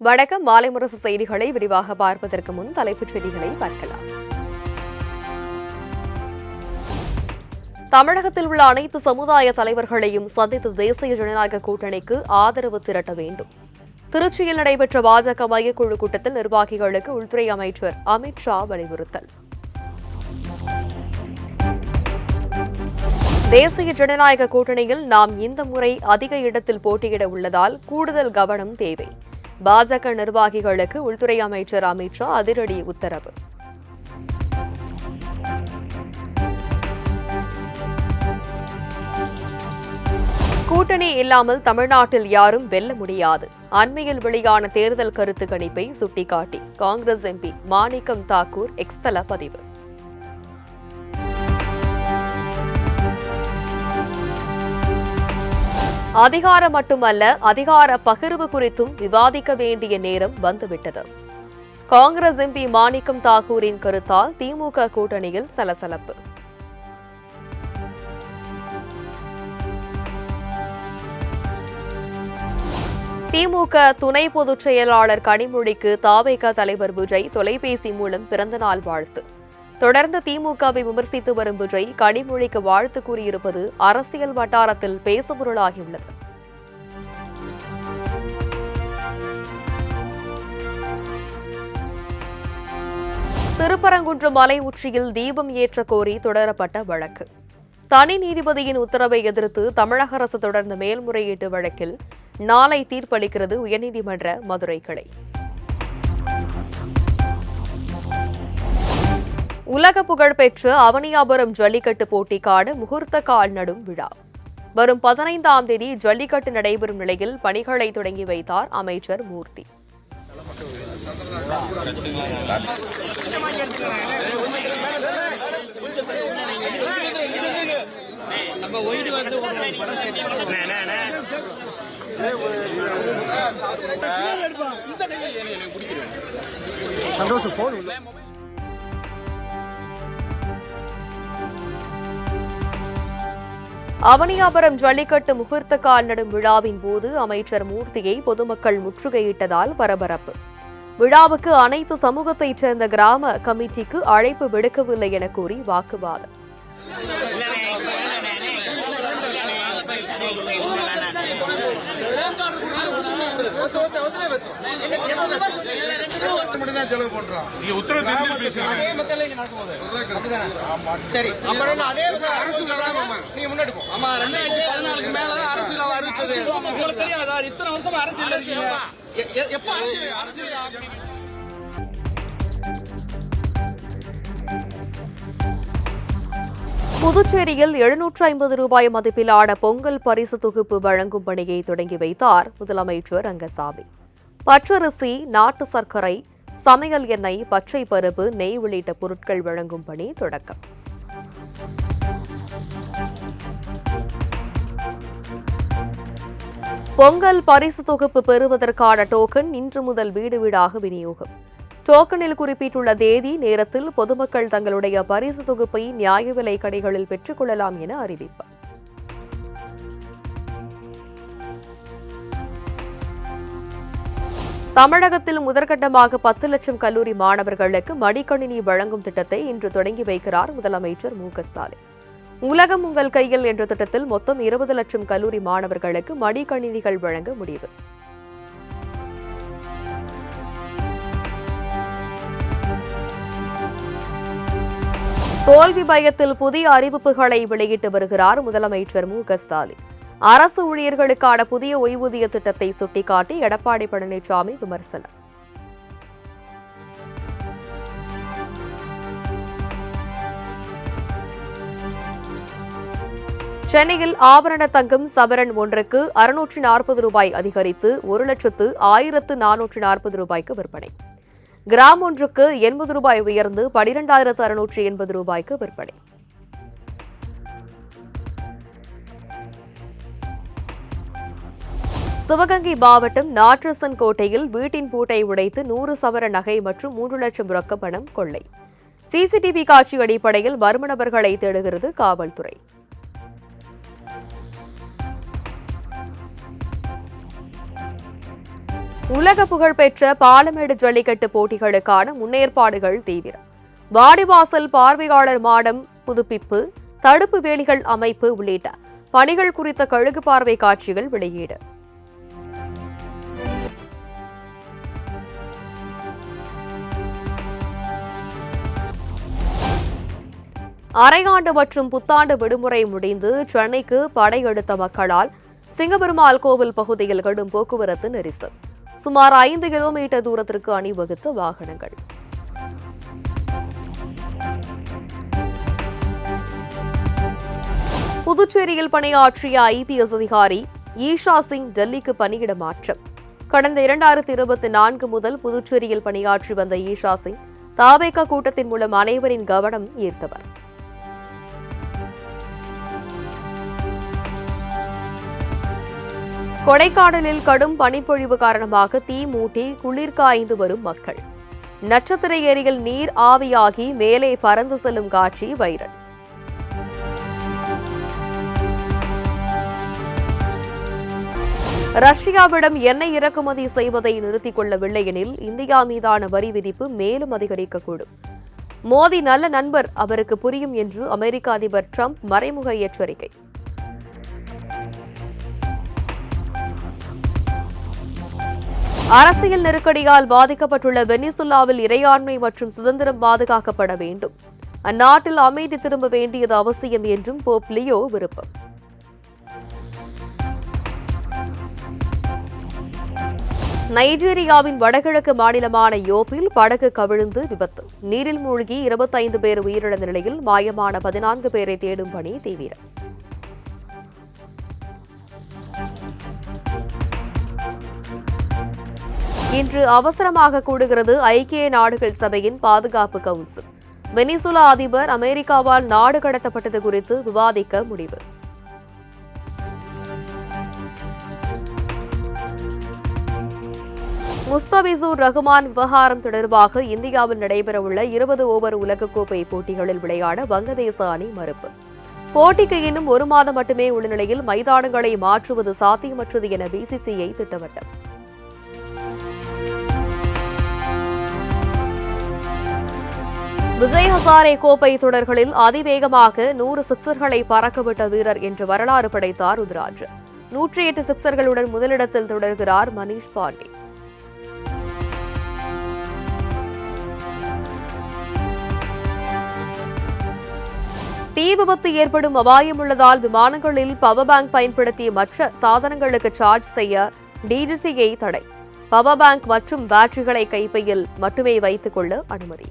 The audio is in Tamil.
வணக்கம். மாலை முரசு செய்திகளை விரிவாக பார்ப்பதற்கு முன் தலைப்புச் செய்திகளை பார்க்கலாம். தமிழகத்தில் உள்ள அனைத்து சமுதாய தலைவர்களையும் சந்தித்து தேசிய ஜனநாயக கூட்டணிக்கு ஆதரவு திரட்ட வேண்டும். திருச்சியில் நடைபெற்ற பாஜக மையக்குழு கூட்டத்தில் நிர்வாகிகளுக்கு உள்துறை அமைச்சர் அமித் ஷா வலியுறுத்தல். தேசிய ஜனநாயக கூட்டணியில் நாம் இந்த முறை அதிக இடத்தில் போட்டியிட உள்ளதால் கூடுதல் கவனம் தேவை. பாஜக நிர்வாகிகளுக்கு உள்துறை அமைச்சர் அமித் ஷா அதிரடி உத்தரவு. கூட்டணி இல்லாமல் தமிழ்நாட்டில் யாரும் வெல்ல முடியாது. அண்மையில் வெளியான தேர்தல் கருத்து கணிப்பை சுட்டிக்காட்டி காங்கிரஸ் எம்பி மாணிக்கம் தாக்கூர் எக்ஸ்தல பதிவு. அதிகாரம் மட்டுமல்ல, அதிகார பகிர்வு குறித்தும் விவாதிக்க வேண்டிய நேரம் வந்துவிட்டது. காங்கிரஸ் எம்பி மாணிக்கம் தாக்கூரின் கருத்தால் திமுக கூட்டணியில் சலசலப்பு. திமுக துணை பொதுச் செயலாளர் கனிமொழிக்கு தாவேக தலைவர் விஜய் தொலைபேசி மூலம் பிறந்தநாள் வாழ்த்து. தொடர்ந்து திமுகவை விமர்சித்து வரும் விஜய் கனிமொழிக்கு வாழ்த்து கூறியிருப்பது அரசியல் வட்டாரத்தில் பேசுபொருளாகியுள்ளது. திருப்பரங்குன்றம் மலை உச்சியில் தீபம் ஏற்ற கோரி தொடரப்பட்ட வழக்கு. தனி நீதிபதியின் உத்தரவை எதிர்த்து தமிழக அரசு தொடர்ந்த மேல்முறையீட்டு வழக்கில் நாளை தீர்ப்பளிக்கிறது உயர்நீதிமன்ற மதுரை கிளை. உலக புகழ்பெற்ற அவனியாபுரம் ஜல்லிக்கட்டு போட்டிக்கான முகூர்த்த கால் நடும் விழா வரும் 15ஆம் தேதி ஜல்லிக்கட்டு நடைபெறும் நிலையில் பணிகளை தொடங்கி வைத்தார் அமைச்சர் மூர்த்தி. அவனியாபுரம் ஜல்லிக்கட்டு முகூர்த்த கால் நடும் விழாவின் போது அமைச்சர் மூர்த்தியை பொதுமக்கள் முற்றுகையிட்டதால் பரபரப்பு. விழாவுக்கு அனைத்து சமூகத்தைச் சேர்ந்த கிராம கமிட்டிக்கு அழைப்பு விடுக்கவில்லை என கூறி வாக்குவாதம். புதுச்சேரியில் 750 ரூபாய் மதிப்பிலான பொங்கல் பரிசு தொகுப்பு வழங்கும் பணியை தொடங்கி வைத்தார் முதலமைச்சர் ரங்கசாமி. பச்சரிசி, நாட்டு சர்க்கரை, சமையல் எண்ணெய், பச்சை பருப்பு, நெய் உள்ளிட்ட பொருட்கள் வழங்கும் பணி தொடக்கம். பொங்கல் பரிசு தொகுப்பு பெறுவதற்கான டோக்கன் இன்று முதல் வீடு வீடாக விநியோகம். டோக்கனில் குறிப்பிட்டுள்ள தேதி நேரத்தில் பொதுமக்கள் தங்களுடைய பரிசு தொகுப்பை நியாய விலை கடைகளில் பெற்றுக் கொள்ளலாம் என அறிவிப்பு. தமிழகத்தில் முதற்கட்டமாக 10 லட்சம் கல்லூரி மாணவர்களுக்கு மடிக்கணினி வழங்கும் திட்டத்தை இன்று தொடங்கி வைக்கிறார் முதலமைச்சர் மு.க.ஸ்டாலின். உலகம் உங்கள் கையில் என்ற திட்டத்தில் மொத்தம் 20 லட்சம் கல்லூரி மாணவர்களுக்கு மடிக்கணினிகள் வழங்க முடிவு. தோல்வி பயத்தில் புதிய அறிவிப்புகளை வெளியிட்டு வருகிறார் முதலமைச்சர் மு.க.ஸ்டாலின். அரசு ஊழியர்களுக்கான புதிய ஓய்வூதிய திட்டத்தை சுட்டிக்காட்டி எடப்பாடி பழனிசாமி விமர்சனம். சென்னையில் ஆபரண தங்கம் சவரன் ஒன்றுக்கு 640 ரூபாய் அதிகரித்து 1,1440 ரூபாய்க்கு விற்பனை. கிராம் ஒன்றுக்கு 80 ரூபாய் உயர்ந்து 12,680 ரூபாய்க்கு விற்பனை. சிவகங்கை மாவட்டம் நாற்றசன் கோட்டையில் வீட்டின் பூட்டை உடைத்து 100 சவர நகை மற்றும் 3 லட்சம் ரொக்க பணம் கொள்ளை. சிசிடிவி காட்சி அடிப்படையில் மர்ம நபர்களை தேடுகிறது காவல்துறை. உலக புகழ்பெற்ற பாலமேடு ஜல்லிக்கட்டு போட்டிகளுக்கான முன்னேற்பாடுகள் தீவிரம். வாடிவாசல் பார்வையாளர் மாடம் புதுப்பிப்பு, தடுப்பு வேலிகள் அமைப்பு உள்ளிட்ட பணிகள் குறித்த கழுகு பார்வை காட்சிகள் வெளியீடு. அரையாண்டு மற்றும் புத்தாண்டு விடுமுறை முடிந்து சென்னைக்கு படையெடுத்த மக்களால் சிங்கபெருமாள் கோவில் பகுதியில் கடும் போக்குவரத்து நெரிசல். சுமார் 5 கிலோமீட்டர் தூரத்திற்கு அணிவகுத்த வாகனங்கள். புதுச்சேரியில் பணியாற்றிய IPS அதிகாரி ஈஷா சிங் டெல்லிக்கு பணியிட மாற்றம். கடந்த 2024 முதல் புதுச்சேரியில் பணியாற்றி வந்த ஈஷா சிங் தாவேகா கூட்டத்தின் மூலம் அனைவரின் கவனம் ஈர்த்தவர். கொடைக்கானலில் கடும் பனிப்பொழிவு காரணமாக தீ மூட்டி குளிர் காய்ந்து வரும் மக்கள். நட்சத்திர ஏரியில் நீர் ஆவியாகி மேலே பறந்து செல்லும் காட்சி வைரல். ரஷ்யாவிடம் எண்ணெய் இறக்குமதி செய்வதை நிறுத்திக் கொள்ளவில்லை எனில் இந்தியா மீதான வரி விதிப்பு மேலும் அதிகரிக்கக்கூடும். மோடி நல்ல நண்பர், அவருக்கு புரியும் என்று அமெரிக்க அதிபர் டிரம்ப் மறைமுக எச்சரிக்கை. அரசியல் நெருக்கடியால் பாதிக்கப்பட்டுள்ள வெனிசுலாவில் இறையாண்மை மற்றும் சுதந்திரம் பாதுகாக்கப்பட வேண்டும். அந்நாட்டில் அமைதி திரும்ப வேண்டியது அவசியம் என்றும் போப் லியோ விருப்பம். நைஜீரியாவின் வடகிழக்கு மாநிலமான யோப்பில் படகு கவிழ்ந்து விபத்து. நீரில் மூழ்கி 25 பேர் உயிரிழந்த நிலையில் மாயமான 14 பேரை தேடும் பணி தீவிரம். இன்று அவசரமாக கூடுகிறது ஐக்கிய நாடுகள் சபையின் பாதுகாப்பு கவுன்சில். வெனிசுலா அதிபர் அமெரிக்காவால் நாடு கடத்தப்பட்டது குறித்து விவாதிக்க முடிவு. முஸ்தபிசூர் ரஹ்மான் விவகாரம் தொடர்பாக இந்தியாவில் நடைபெறவுள்ள 20 ஓவர் உலகக்கோப்பை போட்டிகளில் விளையாட வங்கதேச அணி மறுப்பு. போட்டிக்கு இன்னும் 1 மாதம் மட்டுமே உள்ள நிலையில் மைதானங்களை மாற்றுவது சாத்தியமற்றது என BCCI திட்டவட்டம். விஜய் ஹசாரே கோப்பை தொடர்களில் அதிவேகமாக 100 சிக்சர்களை பறக்கவிட்ட வீரர் என்று வரலாறு படைத்தார் ருத்ராஜ். 108 சிக்சர்களுடன் முதலிடத்தில் தொடர்கிறார் மனிஷ் பாண்டே. தீ விபத்து ஏற்படும் அபாயம் உள்ளதால் விமானங்களில் பவர் பேங்க் பயன்படுத்திய மற்ற சாதனங்களுக்கு சார்ஜ் செய்ய DGCA தடை. பவர் பேங்க் மற்றும் பேட்டரிகளை கைப்பையில் மட்டுமே வைத்துக் கொள்ள அனுமதி.